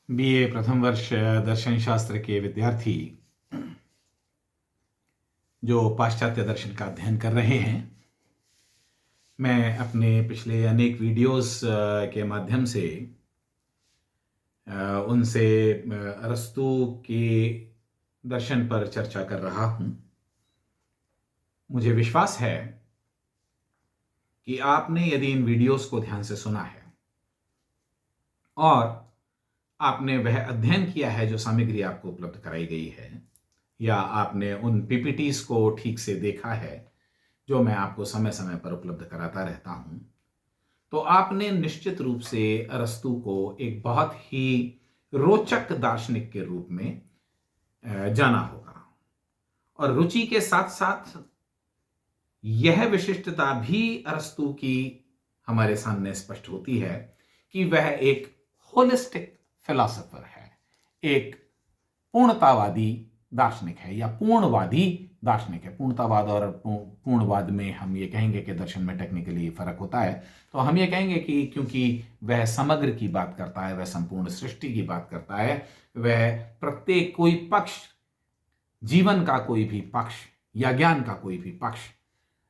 BA प्रथम वर्ष दर्शन शास्त्र के विद्यार्थी जो पाश्चात्य दर्शन का अध्ययन कर रहे हैं, मैं अपने पिछले अनेक वीडियोस के माध्यम से उनसे अरस्तू के दर्शन पर चर्चा कर रहा हूं। मुझे विश्वास है कि आपने यदि इन वीडियोस को ध्यान से सुना है और आपने वह अध्ययन किया है जो सामग्री आपको उपलब्ध कराई गई है, या आपने उन पीपीटीज को ठीक से देखा है जो मैं आपको समय समय पर उपलब्ध कराता रहता हूं, तो आपने निश्चित रूप से अरस्तू को एक बहुत ही रोचक दार्शनिक के रूप में जाना होगा। और रुचि के साथ साथ यह विशिष्टता भी अरस्तू की हमारे सामने स्पष्ट होती है कि वह एक होलिस्टिक फिलॉसफर है, एक पूर्णतावादी दार्शनिक है या पूर्णवादी दार्शनिक है। पूर्णतावाद और पूर्णवाद में हम ये कहेंगे कि दर्शन में टेक्निकली फर्क होता है, तो हम ये कहेंगे कि क्योंकि वह समग्र की बात करता है, वह संपूर्ण सृष्टि की बात करता है, वह प्रत्येक कोई पक्ष, जीवन का कोई भी पक्ष या ज्ञान का कोई भी पक्ष,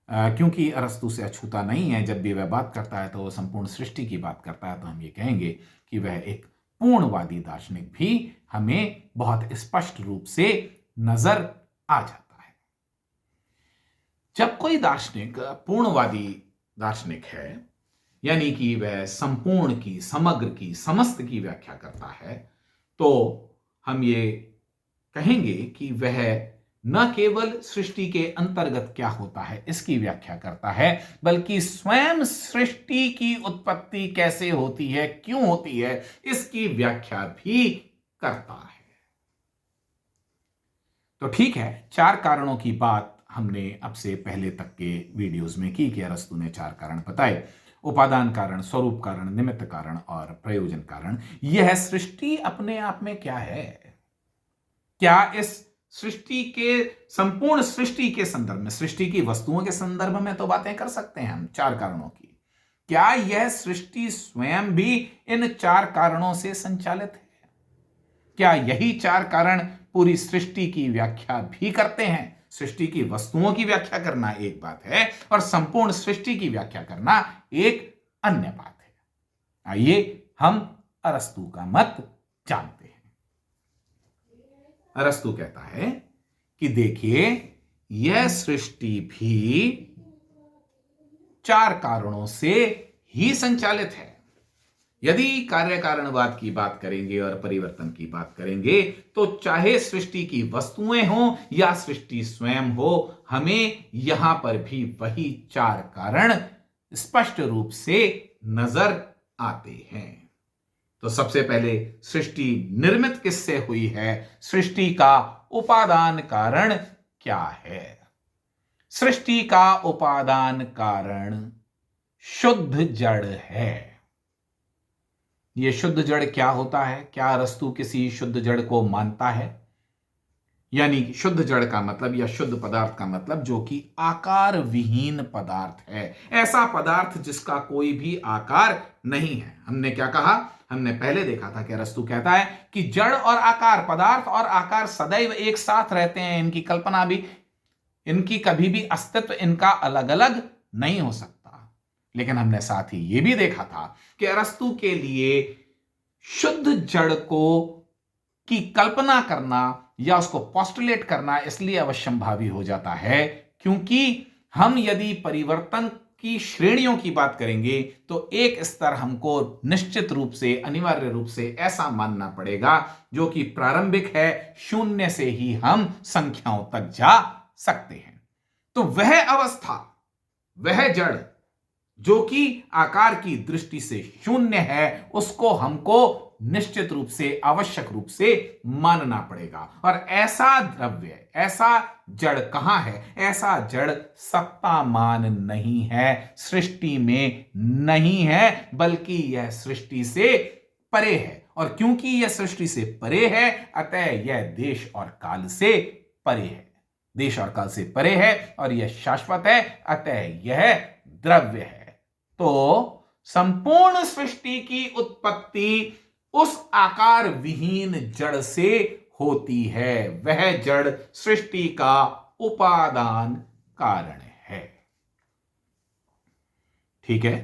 क्योंकि अरस्तू से अछूता नहीं है, जब भी वह बात करता है तो वह संपूर्ण सृष्टि की बात करता है, तो हम ये कहेंगे कि वह एक पूर्णवादी दार्शनिक भी हमें बहुत स्पष्ट रूप से नजर आ जाता है। जब कोई दार्शनिक पूर्णवादी दार्शनिक है, यानी कि वह संपूर्ण की, समग्र की, समस्त की व्याख्या करता है, तो हम ये कहेंगे कि वह न केवल सृष्टि के अंतर्गत क्या होता है इसकी व्याख्या करता है, बल्कि स्वयं सृष्टि की उत्पत्ति कैसे होती है, क्यों होती है, इसकी व्याख्या भी करता है। तो ठीक है, 4 कारणों की बात हमने अब से पहले तक के वीडियोस में की कि अरस्तू ने 4 कारण बताए: उपादान कारण, स्वरूप कारण, निमित्त कारण और प्रयोजन कारण। यह सृष्टि अपने आप में क्या है? क्या इस सृष्टि के, संपूर्ण सृष्टि के संदर्भ में, सृष्टि की वस्तुओं के संदर्भ में तो बातें कर सकते हैं हम 4 कारणों की, क्या यह सृष्टि स्वयं भी इन 4 कारणों से संचालित है? क्या यही 4 कारण पूरी सृष्टि की व्याख्या भी करते हैं? सृष्टि की वस्तुओं की व्याख्या करना एक बात है और संपूर्ण सृष्टि की व्याख्या करना एक अन्य बात है। आइए हम अरस्तू का मत जानते हैं। अरस्तू कहता है कि देखिए, यह सृष्टि भी 4 कारणों से ही संचालित है। यदि कार्य कारणवाद की बात करेंगे और परिवर्तन की बात करेंगे, तो चाहे सृष्टि की वस्तुएं हो या सृष्टि स्वयं हो, हमें यहां पर भी वही 4 कारण स्पष्ट रूप से नजर आते हैं। तो सबसे पहले, सृष्टि निर्मित किससे हुई है? सृष्टि का उपादान कारण क्या है? सृष्टि का उपादान कारण शुद्ध जड़ है। यह शुद्ध जड़ क्या होता है? क्या अरस्तू किसी शुद्ध जड़ को मानता है? यानी कि शुद्ध जड़ का मतलब या शुद्ध पदार्थ का मतलब जो कि आकार विहीन पदार्थ है, ऐसा पदार्थ जिसका कोई भी आकार नहीं है। हमने क्या कहा? हमने पहले देखा था कि अरस्तू कहता है कि जड़ और आकार, पदार्थ और आकार सदैव एक साथ रहते हैं, इनकी कल्पना भी, इनकी कभी भी अस्तित्व इनका अलग अलग नहीं हो सकता। लेकिन हमने साथ ही यह भी देखा था कि अरस्तू के लिए शुद्ध जड़ को की कल्पना करना या उसको पोस्टुलेट करना इसलिए अवश्यंभावी हो जाता है क्योंकि हम यदि परिवर्तन की श्रेणियों की बात करेंगे तो एक स्तर हमको निश्चित रूप से, अनिवार्य रूप से ऐसा मानना पड़ेगा जो कि प्रारंभिक है, 0 से ही हम संख्याओं तक जा सकते हैं। तो वह अवस्था, वह जड़ जो कि आकार की दृष्टि से 0 है, उसको हमको निश्चित रूप से, आवश्यक रूप से मानना पड़ेगा। और ऐसा द्रव्य, ऐसा जड़ कहां है? ऐसा जड़ सत्तामान नहीं है, सृष्टि में नहीं है, बल्कि यह सृष्टि से परे है। और क्योंकि यह सृष्टि से परे है, अतः यह देश और काल से परे है। देश और काल से परे है और यह शाश्वत है, अतः यह द्रव्य है। तो संपूर्ण सृष्टि की उत्पत्ति उस आकार विहीन जड़ से होती है। वह जड़ सृष्टि का उपादान कारण है। ठीक है,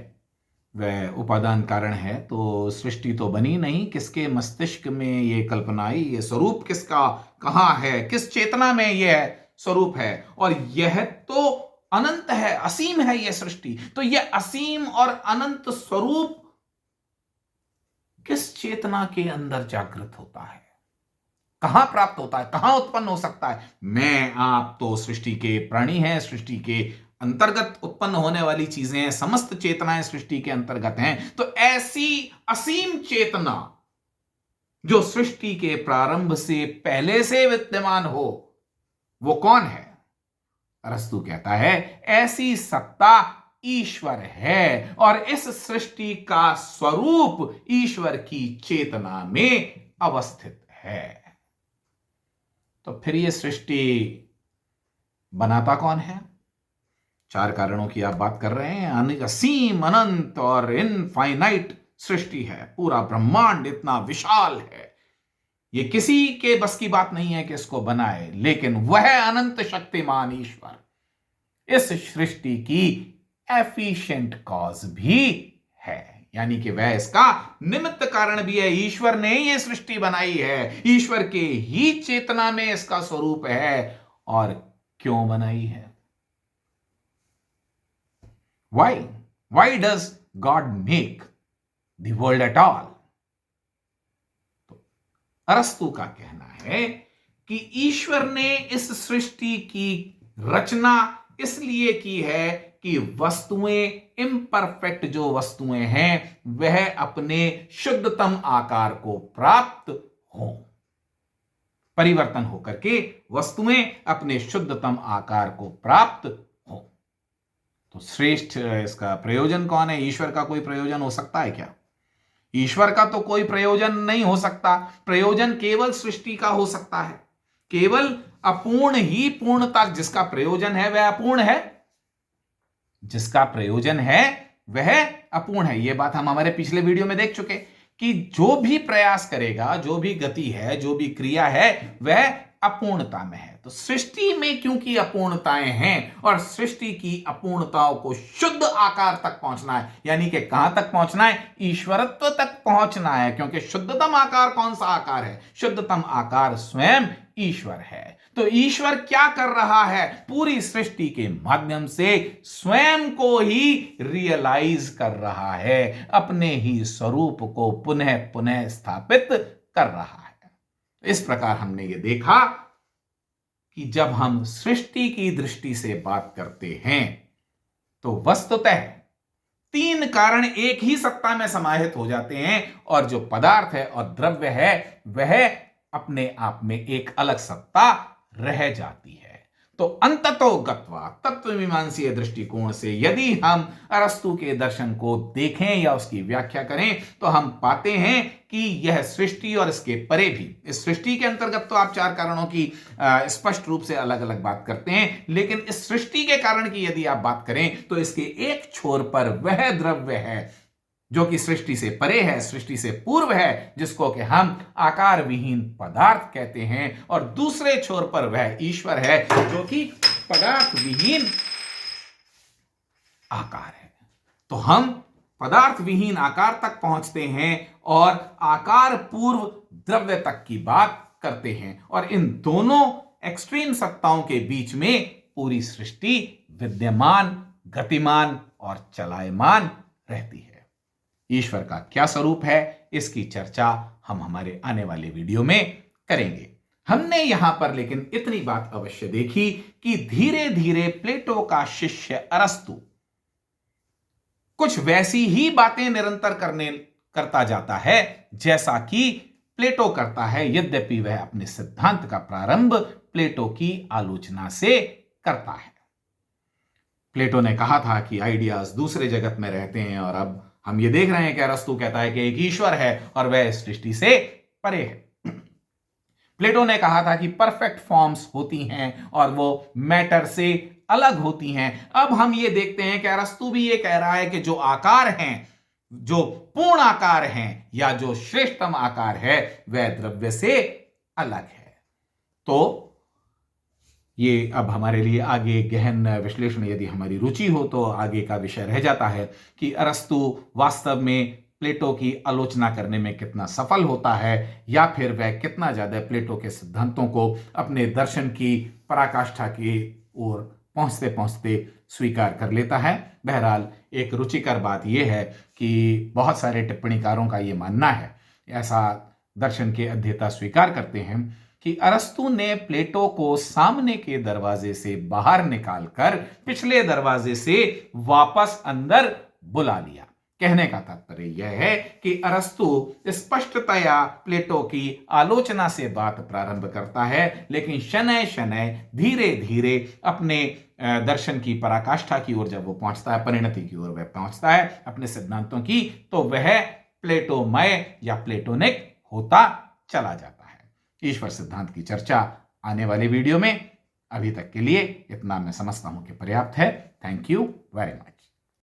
वह उपादान कारण है तो सृष्टि तो बनी नहीं। किसके मस्तिष्क में ये कल्पना आई? ये स्वरूप किसका कहां है? किस चेतना में यह स्वरूप है? और यह तो अनंत है, असीम है यह सृष्टि। तो यह असीम और अनंत स्वरूप किस चेतना के अंदर जागृत होता है? कहां प्राप्त होता है? कहां उत्पन्न हो सकता है? मैं आप तो सृष्टि के प्राणी हैं, सृष्टि के अंतर्गत उत्पन्न होने वाली चीजें हैं, समस्त चेतनाएं सृष्टि के अंतर्गत हैं। तो ऐसी असीम चेतना जो सृष्टि के प्रारंभ से पहले से विद्यमान हो, वो कौन है? अरस्तु कहता है ऐसी सत्ता ईश्वर है, और इस सृष्टि का स्वरूप ईश्वर की चेतना में अवस्थित है। तो फिर यह सृष्टि बनाता कौन है? चार कारणों की आप बात कर रहे हैं। असीम, अनंत और इनफाइनाइट सृष्टि है। पूरा ब्रह्मांड इतना विशाल है, ये किसी के बस की बात नहीं है कि इसको बनाए, लेकिन वह अनंत शक्तिमान ईश्वर इस सृष्टि की एफिशिएंट कॉज भी है, यानी कि वह इसका निमित्त कारण भी है। ईश्वर ने यह सृष्टि बनाई है, ईश्वर के ही चेतना में इसका स्वरूप है। और क्यों बनाई है? Why does God make the world at all? तो अरस्तु का कहना है कि ईश्वर ने इस सृष्टि की रचना इसलिए की है कि वस्तुएं, इम्परफेक्ट जो वस्तुएं हैं, वह अपने शुद्धतम आकार को प्राप्त हों। परिवर्तन होकर के वस्तुएं अपने शुद्धतम आकार को प्राप्त हों। तो श्रेष्ठ इसका प्रयोजन कौन है? ईश्वर का कोई प्रयोजन हो सकता है क्या? ईश्वर का तो कोई प्रयोजन नहीं हो सकता। प्रयोजन केवल सृष्टि का हो सकता है। केवल अपूर्ण ही पूर्णता, जिसका प्रयोजन है वह अपूर्ण है, जिसका प्रयोजन है वह अपूर्ण है। यह बात हम हमारे पिछले वीडियो में देख चुके कि जो भी प्रयास करेगा, जो भी गति है, जो भी क्रिया है, वह अपूर्णता में है। तो सृष्टि में क्योंकि अपूर्णताएं हैं और सृष्टि की अपूर्णताओं को शुद्ध आकार तक पहुंचना है, यानी कि कहां तक पहुंचना है? ईश्वरत्व तक पहुंचना है। क्योंकि शुद्धतम आकार कौन सा आकार है? शुद्धतम आकार स्वयं ईश्वर है। तो ईश्वर क्या कर रहा है? पूरी सृष्टि के माध्यम से स्वयं को ही रियलाइज कर रहा है, अपने ही स्वरूप को पुनः पुनः स्थापित कर रहा है। इस प्रकार हमने ये देखा कि जब हम सृष्टि की दृष्टि से बात करते हैं तो वस्तुतः तीन कारण एक ही सत्ता में समाहित हो जाते हैं, और जो पदार्थ है और द्रव्य है वह अपने आप में एक अलग सत्ता रह जाती है। तो अंततो गत्वा तत्वमीमांसीय दृष्टिकोण से यदि हम अरस्तु के दर्शन को देखें या उसकी व्याख्या करें तो हम पाते हैं कि यह सृष्टि और इसके परे भी, इस सृष्टि के अंतर्गत तो आप चार कारणों की स्पष्ट रूप से अलग अलग बात करते हैं, लेकिन इस सृष्टि के कारण की यदि आप बात करें तो इसके एक छोर पर वह द्रव्य है जो कि सृष्टि से परे है, सृष्टि से पूर्व है, जिसको कि हम आकार विहीन पदार्थ कहते हैं, और दूसरे छोर पर वह ईश्वर है जो कि पदार्थ विहीन आकार है। तो हम पदार्थ विहीन आकार तक पहुंचते हैं और आकार पूर्व द्रव्य तक की बात करते हैं, और इन दोनों एक्सट्रीम सत्ताओं के बीच में पूरी सृष्टि विद्यमान, गतिमान और चलायमान रहती है। ईश्वर का क्या स्वरूप है, इसकी चर्चा हम हमारे आने वाले वीडियो में करेंगे। हमने यहां पर लेकिन इतनी बात अवश्य देखी कि धीरे धीरे प्लेटो का शिष्य अरस्तु कुछ वैसी ही बातें निरंतर करता जाता है जैसा कि प्लेटो करता है, यद्यपि वह अपने सिद्धांत का प्रारंभ प्लेटो की आलोचना से करता है। प्लेटो ने कहा था कि आइडियाज दूसरे जगत में रहते हैं, और अब हम ये देख रहे हैं कि अरस्तु कहता है कि एक ईश्वर है और वह सृष्टि से परे है। प्लेटो ने कहा था कि परफेक्ट फॉर्म्स होती हैं और वो मैटर से अलग होती हैं। अब हम ये देखते हैं कि अरस्तु भी ये कह रहा है कि जो आकार हैं जो पूर्ण आकार हैं या जो श्रेष्ठतम आकार है वह द्रव्य से अलग है। तो ये अब हमारे लिए आगे गहन विश्लेषण, यदि हमारी रुचि हो तो आगे का विषय रह जाता है कि अरस्तु वास्तव में प्लेटो की आलोचना करने में कितना सफल होता है, या फिर वह कितना ज्यादा प्लेटो के सिद्धांतों को अपने दर्शन की पराकाष्ठा की ओर पहुंचते पहुंचते स्वीकार कर लेता है। बहरहाल एक रुचिकर बात यह है कि बहुत सारे टिप्पणीकारों का यह मानना है, ऐसा दर्शन के अध्येता स्वीकार करते हैं, कि अरस्तु ने प्लेटो को सामने के दरवाजे से बाहर निकालकर पिछले दरवाजे से वापस अंदर बुला लिया। कहने का तात्पर्य यह है कि अरस्तु स्पष्टतया प्लेटो की आलोचना से बात प्रारंभ करता है, लेकिन शनय शनय धीरे धीरे अपने दर्शन की पराकाष्ठा की ओर जब वो पहुंचता है, परिणति की ओर वह पहुंचता है अपने सिद्धांतों की, तो वह प्लेटोमय या प्लेटोनिक होता चला जाता है। ईश्वर सिद्धांत की चर्चा आने वाले वीडियो में। अभी तक के लिए इतना मैं समझता हूं कि पर्याप्त है। Thank you very much.